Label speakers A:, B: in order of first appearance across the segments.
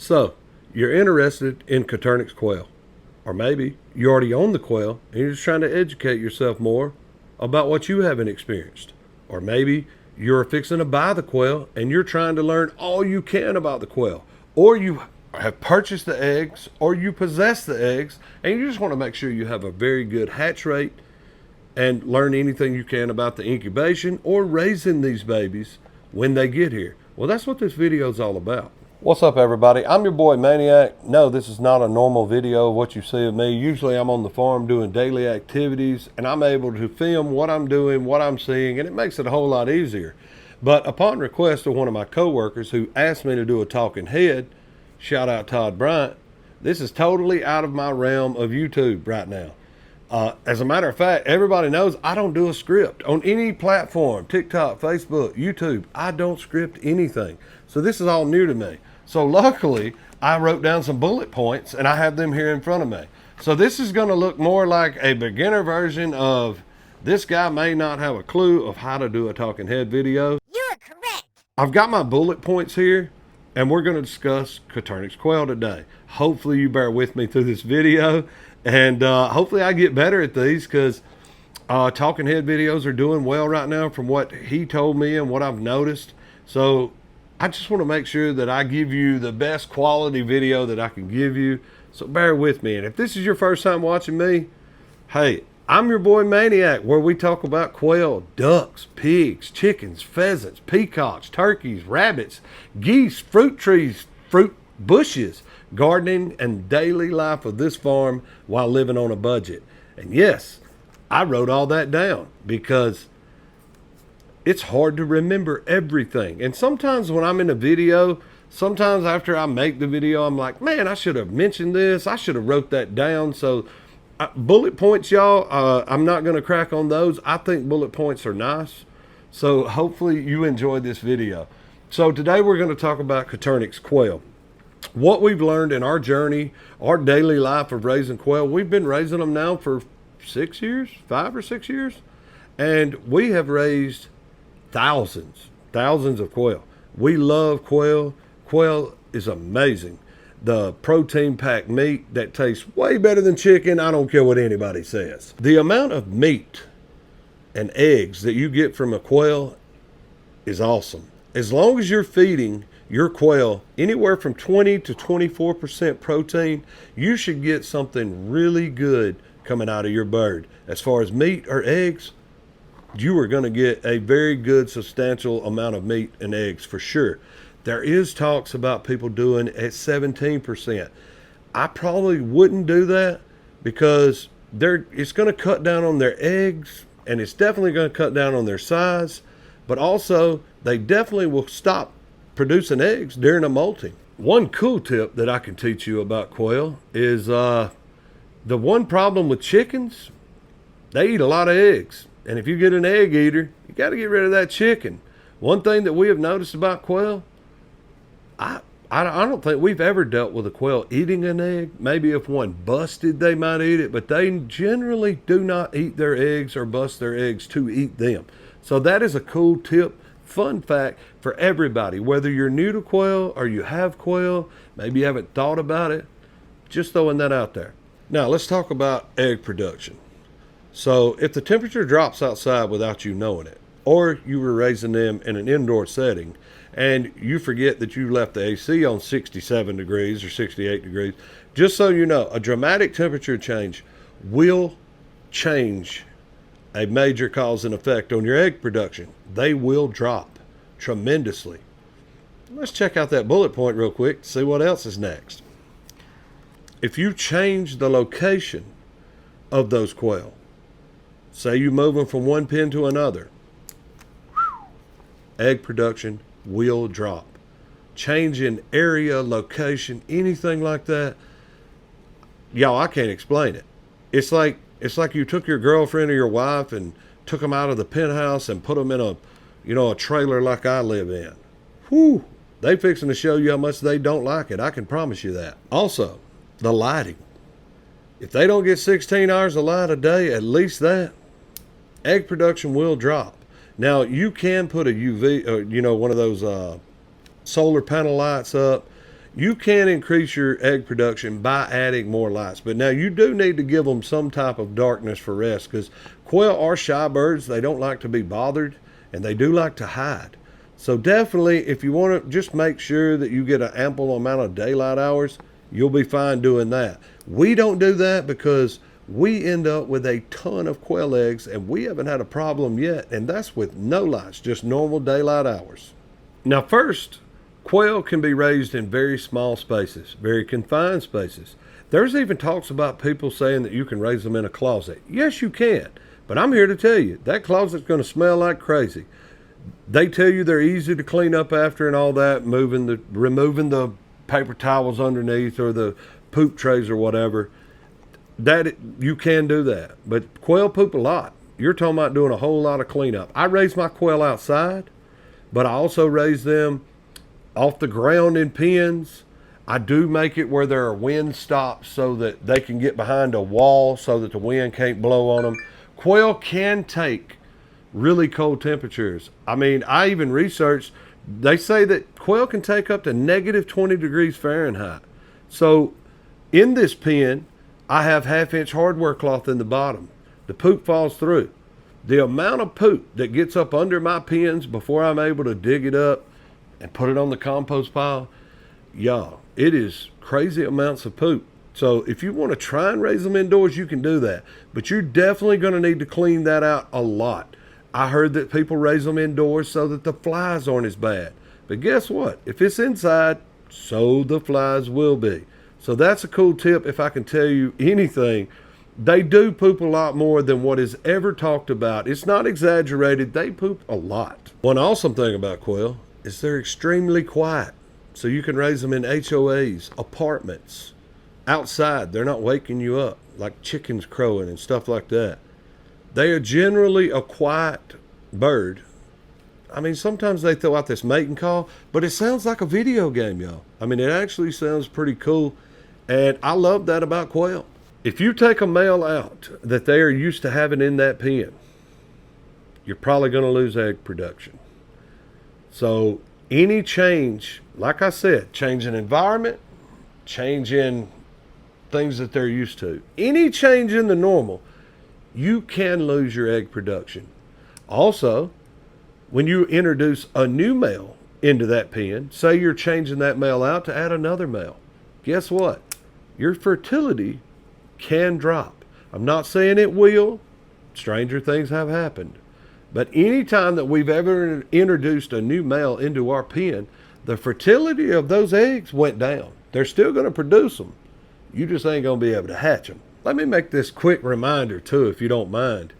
A: So, you're interested in Coturnix quail, or maybe you already own the quail and you're just trying to educate yourself more about what you haven't experienced. Or maybe you're fixing to buy the quail and you're trying to learn all you can about the quail. Or you have purchased the eggs, or you possess the eggs, and you just want to make sure you have a very good hatch rate and learn anything you can about the incubation or raising these babies when they get here. Well, that's what this video is all about. What's up, everybody? I'm your boy Maniac. No, this is not a normal video of what you see of me. Usually I'm on the farm doing daily activities and I'm able to film what I'm doing, what I'm seeing, and it makes it a whole lot easier. But upon request of one of my coworkers who asked me to do a talking head, shout out Todd Bryant, this is totally out of my realm of YouTube right now. As a matter of fact, everybody knows I don't do a script on any platform, TikTok, Facebook, YouTube. I don't script anything. So this is all new to me. So luckily, I wrote down some bullet points and I have them here in front of me. So this is going to look more like a beginner version of this guy may not have a clue of how to do a talking head video.
B: You are correct.
A: I've got my bullet points here and we're going to discuss Coturnix quail today. Hopefully you bear with me through this video and hopefully I get better at these because talking head videos are doing well right now from what he told me and what I've noticed. So I just want to make sure that I give you the best quality video that I can give you. So bear with me. And if this is your first time watching me, hey, I'm your boy Maniac, where we talk about quail, ducks, pigs, chickens, pheasants, peacocks, turkeys, rabbits, geese, fruit trees, fruit bushes, gardening, and daily life of this farm while living on a budget. And yes, I wrote all that down because it's hard to remember everything. And sometimes when I'm in a video, sometimes after I make the video, I'm like, man, I should have mentioned this. I should have wrote that down. So bullet points, y'all, I'm not going to crack on those. I think bullet points are nice. So hopefully you enjoyed this video. So today we're going to talk about Coturnix quail. What we've learned in our journey, our daily life of raising quail. We've been raising them now for 6 years, 5 or 6 years. And we have raised thousands of quail. We love quail. Quail is amazing. The protein packed meat that tastes way better than chicken. I don't care what anybody says. The amount of meat and eggs that you get from a quail is awesome. As long as you're feeding your quail anywhere from 20 to 24% protein, you should get something really good coming out of your bird. As far as meat or eggs, you are going to get a very good substantial amount of meat and eggs for sure. There is talks about people doing at 17%. I probably wouldn't do that because it's going to cut down on their eggs and it's definitely going to cut down on their size, but also they definitely will stop producing eggs during a molting. One cool tip that I can teach you about quail is the one problem with chickens, they eat a lot of eggs. And if you get an egg eater, you got to get rid of that chicken. One thing that we have noticed about quail, I don't think we've ever dealt with a quail eating an egg. Maybe if one busted, they might eat it, but they generally do not eat their eggs or bust their eggs to eat them. So that is a cool tip, fun fact for everybody, whether you're new to quail or you have quail, maybe you haven't thought about it, just throwing that out there. Now let's talk about egg production. So if the temperature drops outside without you knowing it, or you were raising them in an indoor setting and you forget that you left the AC on 67 degrees or 68 degrees, just so you know, a dramatic temperature change will change a major cause and effect on your egg production. They will drop tremendously. Let's check out that bullet point real quick to see what else is next. If you change the location of those quail, say you move them from one pen to another, egg production will drop. Change in area, location, anything like that, y'all, I can't explain it. It's like you took your girlfriend or your wife and took them out of the penthouse and put them in a trailer like I live in. Whew, they fixing to show you how much they don't like it. I can promise you that. Also, the lighting. If they don't get 16 hours of light a day, at least that, egg production will drop. Now you can put a UV, one of those solar panel lights up. You can increase your egg production by adding more lights, but now you do need to give them some type of darkness for rest, because quail are shy birds. They don't like to be bothered, and they do like to hide. So definitely, if you want to just make sure that you get an ample amount of daylight hours, you'll be fine doing that. We don't do that because we end up with a ton of quail eggs, and we haven't had a problem yet, and that's with no lights, just normal daylight hours. Now first, quail can be raised in very small spaces, very confined spaces. There's even talks about people saying that you can raise them in a closet. Yes, you can, but I'm here to tell you, that closet's going to smell like crazy. They tell you they're easy to clean up after and all that, removing the paper towels underneath or the poop trays or whatever. You can do that, but quail poop a lot. You're talking about doing a whole lot of cleanup. I raise my quail outside, but I also raise them off the ground in pens. I do make it where there are wind stops so that they can get behind a wall so that the wind can't blow on them. Quail can take really cold temperatures. I mean, I even researched, they say that quail can take up to negative 20 degrees Fahrenheit. So in this pen, I have 1/2 inch hardware cloth in the bottom. The poop falls through. The amount of poop that gets up under my pens before I'm able to dig it up and put it on the compost pile, y'all, it is crazy amounts of poop. So if you want to try and raise them indoors, you can do that. But you're definitely going to need to clean that out a lot. I heard that people raise them indoors so that the flies aren't as bad. But guess what? If it's inside, so the flies will be. So that's a cool tip if I can tell you anything. They do poop a lot more than what is ever talked about. It's not exaggerated. They poop a lot. One awesome thing about quail is they're extremely quiet. So you can raise them in HOAs, apartments, outside. They're not waking you up like chickens crowing and stuff like that. They are generally a quiet bird. I mean, sometimes they throw out this mating call, but it sounds like a video game, y'all. I mean, it actually sounds pretty cool, and I love that about quail. If you take a male out that they are used to having in that pen, you're probably going to lose egg production. So any change, like I said, change in environment, change in things that they're used to, any change in the normal, you can lose your egg production. Also, when you introduce a new male into that pen, say you're changing that male out to add another male, guess what? Your fertility can drop. I'm not saying it will. Stranger things have happened. But anytime that we've ever introduced a new male into our pen, the fertility of those eggs went down. They're still going to produce them. You just ain't going to be able to hatch them. Let me make this quick reminder too, if you don't mind.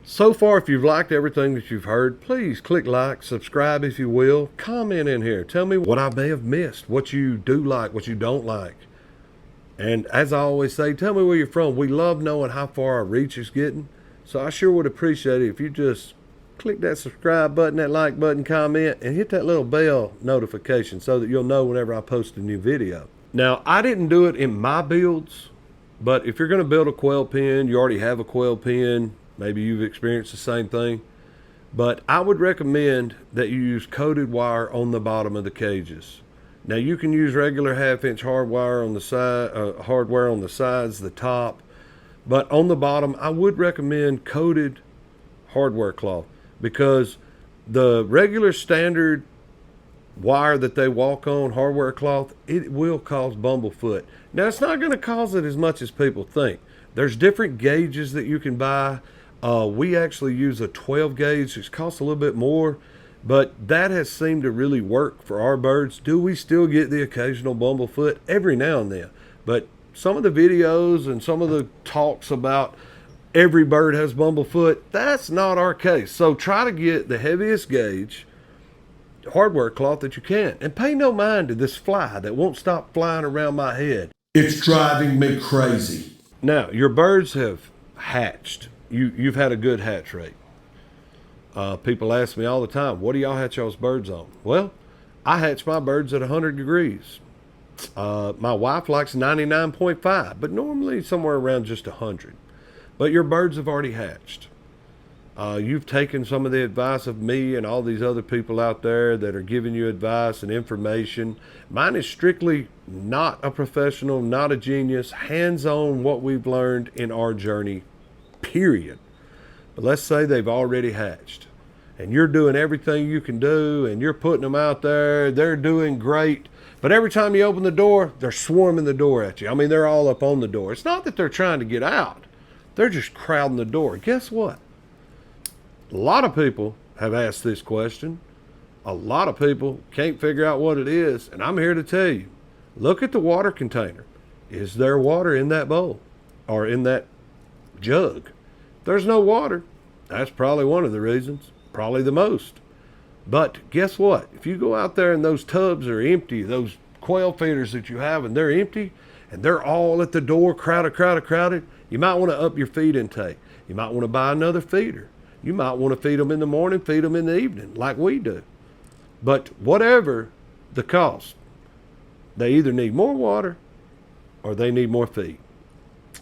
A: So far, if you've liked everything that you've heard, please click like, subscribe if you will, comment in here. Tell me what I may have missed, what you do like, what you don't like. And as I always say, tell me where you're from. We love knowing how far our reach is getting. So I sure would appreciate it if you just click that subscribe button, that like button, comment, and hit that little bell notification so that you'll know whenever I post a new video. Now, I didn't do it in my builds, but if you're going to build a quail pen, you already have a quail pen, maybe you've experienced the same thing, but I would recommend that you use coated wire on the bottom of the cages. Now you can use regular 1/2 inch hardwire on the side, hardware on the sides, the top, but on the bottom, I would recommend coated hardware cloth, because the regular standard wire that they walk on, hardware cloth, it will cause bumblefoot. Now it's not going to cause it as much as people think. There's different gauges that you can buy. We actually use a 12 gauge. It costs a little bit more, but that has seemed to really work for our birds. Do we still get the occasional bumblefoot? Every now and then. But some of the videos and some of the talks about every bird has bumblefoot, that's not our case. So try to get the heaviest gauge hardware cloth that you can, and pay no mind to this fly that won't stop flying around my head.
B: It's driving me crazy.
A: Now, your birds have hatched. You've had a good hatch rate. People ask me all the time, what do y'all hatch y'all's birds on? Well, I hatch my birds at 100 degrees. My wife likes 99.5, but normally somewhere around just 100. But your birds have already hatched. You've taken some of the advice of me and all these other people out there that are giving you advice and information. Mine is strictly not a professional, not a genius, hands-on what we've learned in our journey, period. But let's say they've already hatched and you're doing everything you can do and you're putting them out there. They're doing great. But every time you open the door, they're swarming the door at you. I mean, they're all up on the door. It's not that they're trying to get out. They're just crowding the door. Guess what? A lot of people have asked this question. A lot of people can't figure out what it is. And I'm here to tell you, look at the water container. Is there water in that bowl or in that jug? If there's no water, that's probably one of the reasons, probably the most. But guess what? If you go out there and those tubs are empty, those quail feeders that you have, and they're empty, and they're all at the door, crowded, you might want to up your feed intake. You might want to buy another feeder. You might want to feed them in the morning, feed them in the evening, like we do. But whatever the cost, they either need more water or they need more feed.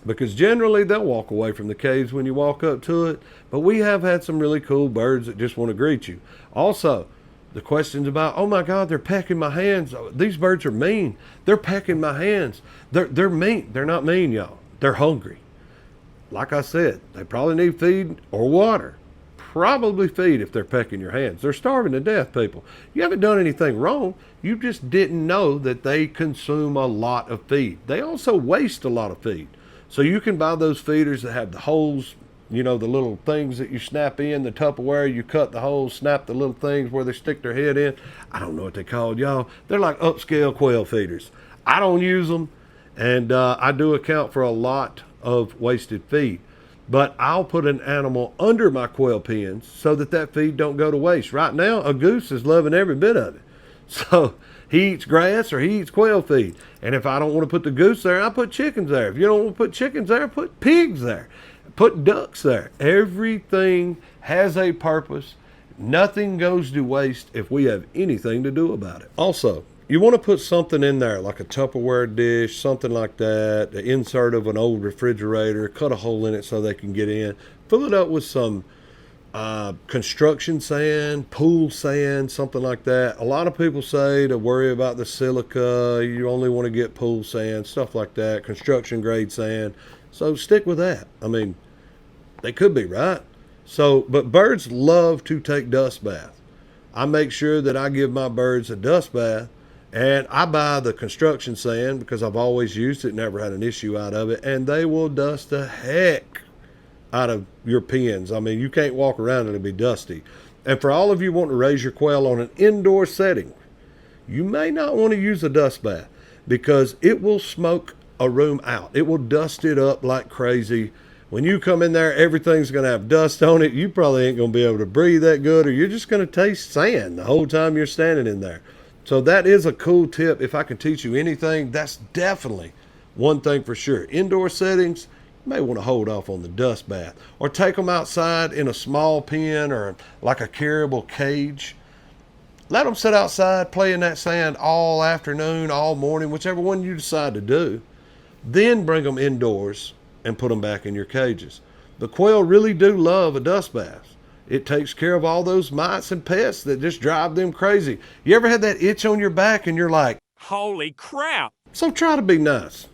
A: Because generally they'll walk away from the caves when you walk up to it. But we have had some really cool birds that just want to greet you. Also, the questions about, oh my God, they're pecking my hands. These birds are mean. They're pecking my hands. They're mean. They're not mean, y'all. They're hungry. Like I said, they probably need feed or water. Probably feed if they're pecking your hands. They're starving to death, people. You haven't done anything wrong. You just didn't know that they consume a lot of feed. They also waste a lot of feed. So you can buy those feeders that have the holes, you know, the little things that you snap in, the Tupperware, you cut the holes, snap the little things where they stick their head in. I don't know what they called, y'all. They're like upscale quail feeders. I don't use them, and I do account for a lot of wasted feed. But I'll put an animal under my quail pens so that that feed don't go to waste. Right now, a goose is loving every bit of it. So he eats grass or he eats quail feed. And if I don't want to put the goose there, I put chickens there. If you don't want to put chickens there, put pigs there. Put ducks there. Everything has a purpose. Nothing goes to waste if we have anything to do about it. Also, you want to put something in there, like a Tupperware dish, something like that, the insert of an old refrigerator, cut a hole in it so they can get in. Fill it up with some construction sand, pool sand, something like that. A lot of people say to worry about the silica, you only want to get pool sand, stuff like that, construction grade sand. So stick with that. I mean, they could be right. So, but birds love to take dust baths. I make sure that I give my birds a dust bath. And I buy the construction sand because I've always used it, never had an issue out of it. And they will dust the heck out of your pens. I mean, you can't walk around and it'll be dusty. And for all of you wanting to raise your quail on an indoor setting, you may not want to use a dust bath because it will smoke a room out. It will dust it up like crazy. When you come in there, everything's going to have dust on it. You probably ain't going to be able to breathe that good, or you're just going to taste sand the whole time you're standing in there. So that is a cool tip. If I can teach you anything, that's definitely one thing for sure. Indoor settings, you may want to hold off on the dust bath or take them outside in a small pen or like a carryable cage. Let them sit outside, play in that sand all afternoon, all morning, whichever one you decide to do. Then bring them indoors and put them back in your cages. The quail really do love a dust bath. It takes care of all those mites and pests that just drive them crazy. You ever had that itch on your back and you're like,
C: holy crap?
A: So try to be nice.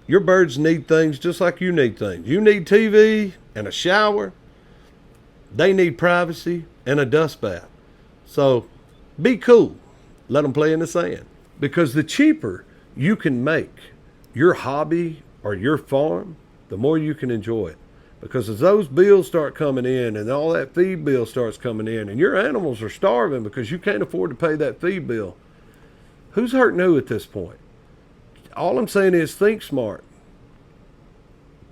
A: Your birds need things just like you need things. You need TV and a shower. They need privacy and a dust bath. So be cool. Let them play in the sand. Because the cheaper you can make your hobby or your farm, the more you can enjoy it. Because as those bills start coming in and all that feed bill starts coming in and your animals are starving because you can't afford to pay that feed bill, who's hurting who at this point? All I'm saying is think smart.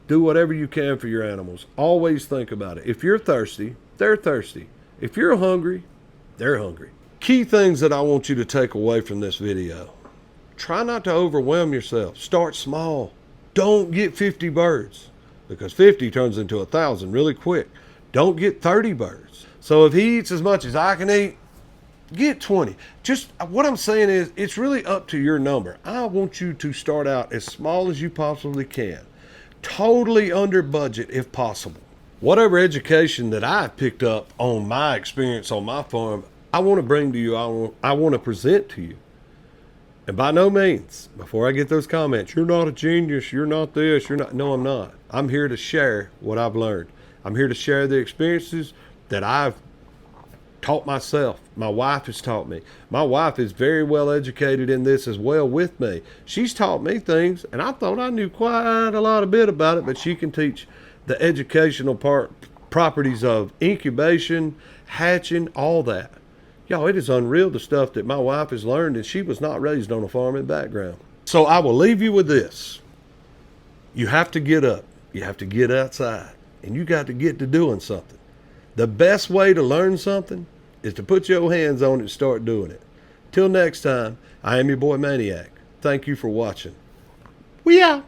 A: Do whatever you can for your animals. Always think about it. If you're thirsty, they're thirsty. If you're hungry, they're hungry. Key things that I want you to take away from this video. Try not to overwhelm yourself. Start small. Don't get 50 birds. Because 50 turns into 1,000 really quick. Don't get 30 birds. So if he eats as much as I can eat, get 20. Just what I'm saying is it's really up to your number. I want you to start out as small as you possibly can. Totally under budget if possible. Whatever education that I've picked up on my experience on my farm, I want to bring to you, I want to present to you. And by no means, before I get those comments, you're not a genius, you're not this, you're not. No, I'm not. I'm here to share what I've learned. I'm here to share the experiences that I've taught myself. My wife has taught me. My wife is very well educated in this as well with me. She's taught me things, and I thought I knew quite a lot of bit about it, but she can teach the educational properties of incubation, hatching, all that. Y'all, it is unreal the stuff that my wife has learned, and she was not raised on a farming background. So I will leave you with this. You have to get up. You have to get outside, and you got to get to doing something. The best way to learn something is to put your hands on it and start doing it. Till next time, I am your boy Maniac. Thank you for watching. We out.